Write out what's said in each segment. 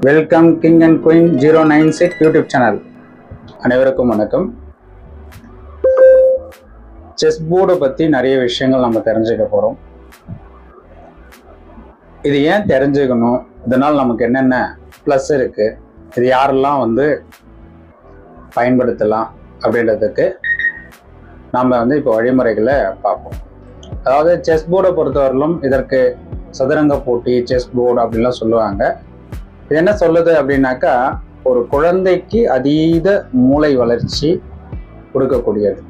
Welcome king and queen 096 YouTube channel. அனைவருக்கும் வணக்கம். Chess போர்டை பற்றி நிறைய விஷயங்கள் நம்ம தெரிஞ்சுக்க போகிறோம். இது ஏன் தெரிஞ்சுக்கணும், இதனால் நமக்கு என்னென்ன ப்ளஸ் இருக்குது, இது யாரெல்லாம் பயன்படுத்தலாம் அப்படின்றதுக்கு நம்ம இப்போ வழிமுறைகளை பார்ப்போம். அதாவது செஸ் போர்டை பொறுத்தவரையிலும் இதற்கு சதுரங்க போட்டி, செஸ் போர்டு அப்படின்லாம் சொல்லுவாங்க. இது என்ன சொல்லுது அப்படின்னாக்கா, ஒரு குழந்தைக்கு அதீத மூளை வளர்ச்சி கொடுக்கக்கூடியது.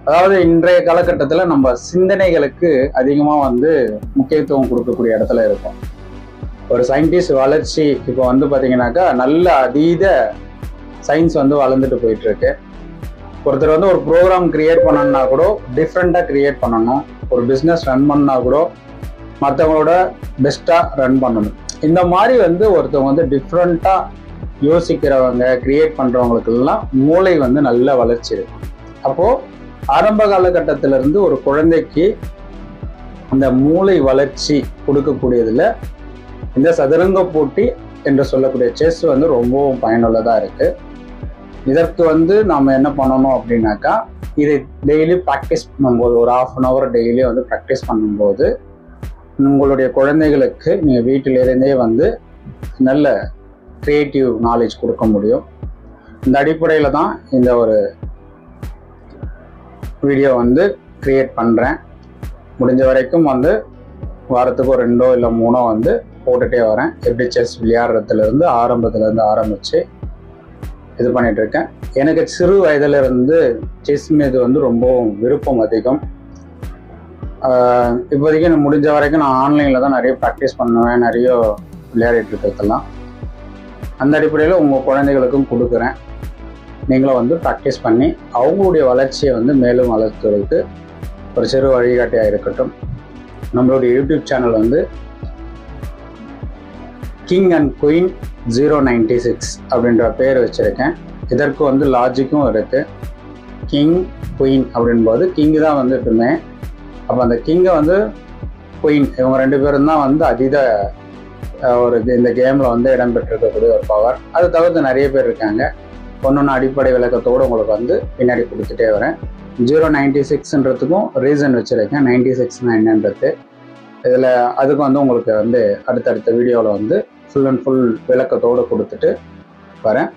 அதாவது இன்றைய காலகட்டத்தில் நம்ம சிந்தனைகளுக்கு அதிகமாக முக்கியத்துவம் கொடுக்கக்கூடிய இடத்துல இருக்கும். ஒரு சயின்டிஸ்ட் வளர்ச்சி இப்போ பார்த்தீங்கன்னாக்கா நல்ல அதீத சயின்ஸ் வளர்ந்துட்டு போயிட்டு இருக்கு. ஒருத்தர் ஒரு ப்ரோக்ராம் கிரியேட் பண்ணணும்னா கூட டிஃப்ரெண்ட்டாக கிரியேட் பண்ணணும். ஒரு பிஸ்னஸ் ரன் பண்ணா கூட மற்றவங்களோட பெஸ்ட்டாக ரன் பண்ணணும். இந்த மாதிரி ஒருத்தவங்க டிஃப்ரெண்ட்டாக யோசிக்கிறவங்க, கிரியேட் பண்ணுறவங்களுக்கெல்லாம் மூளை நல்ல வளர்ச்சி இருக்கும். அப்போது ஆரம்ப காலகட்டத்திலேருந்து ஒரு குழந்தைக்கு இந்த மூளை வளர்ச்சி கொடுக்கக்கூடியதில் இந்த சதுரங்க போட்டி என்று சொல்லக்கூடிய செஸ் ரொம்பவும் பயனுள்ளதாக இருக்குது. இதற்கு நாம் என்ன பண்ணணும் அப்படின்னாக்கா, இதை டெய்லி ப்ராக்டிஸ் பண்ணும்போது, ஒரு 1/2 hour டெய்லி ப்ராக்டிஸ் பண்ணும்போது உங்களுடைய குழந்தைகளுக்கு நீங்கள் வீட்டிலிருந்தே நல்ல கிரியேட்டிவ் நாலேஜ் கொடுக்க முடியும். இந்த அடிப்படையில் தான் இந்த ஒரு வீடியோ கிரியேட் பண்ணுறேன். முடிஞ்ச வரைக்கும் வாரத்துக்கு ஒரு 2 இல்லை 3 போட்டுகிட்டே வரேன். எப்படி செஸ் விளையாடுறதுலேருந்து ஆரம்பத்துலேருந்து ஆரம்பித்து இது பண்ணிகிட்ருக்கேன். எனக்கு சிறு வயதிலிருந்து செஸ் மீது ரொம்ப விருப்பம் அதிகம். இப்போதைக்கு முடிஞ்ச வரைக்கும் நான் ஆன்லைனில் தான் நிறைய ப்ராக்டிஸ் பண்ணுவேன், நிறைய விளையாடிட்டு இருக்கிறதெல்லாம். அந்த அடிப்படையில் உங்கள் குழந்தைகளுக்கும் கொடுக்குறேன். நீங்களும் ப்ராக்டிஸ் பண்ணி அவங்களுடைய வளர்ச்சியை மேலும் வளர்த்துறதுக்கு ஒரு சிறு வழிகாட்டியாக இருக்கட்டும். நம்மளுடைய YouTube channel king and queen 096 அப்படின்ற பேர் வச்சுருக்கேன். இதற்கு லாஜிக்கும் இருக்குது. கிங் குயின் அப்படின்போது கிங்கு தான் எப்பவுமே. அப்போ அந்த கிங்கை குயின் இவங்க 2 பேரும் தான் அதீத ஒரு இந்த கேமில் இடம்பெற்றிருக்கக்கூடிய ஒரு பவர். அது தவிர்த்து நிறைய பேர் இருக்காங்க. ஒன்று அடிப்படை விளக்கத்தோடு உங்களுக்கு பின்னாடி கொடுத்துட்டே வரேன். 096ன்றதுக்கும் ரீசன் வச்சுருக்கேன். 96னா என்னன்றது இதில் அதுக்கு உங்களுக்கு அடுத்தடுத்த வீடியோவில் ஃபுல் அண்ட் ஃபுல் விளக்கத்தோடு கொடுத்துட்டு வரேன்.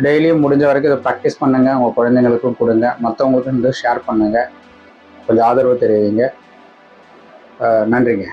டெய்லியும் முடிஞ்ச வரைக்கும் இதை ப்ராக்டிஸ் பண்ணுங்கள். உங்கள் குழந்தைங்களுக்கும் கொடுங்க, மற்றவங்களுக்கும் ஷேர் பண்ணுங்கள். கொஞ்சம் ஆதரவு தெரிவிங்க. நன்றிங்க.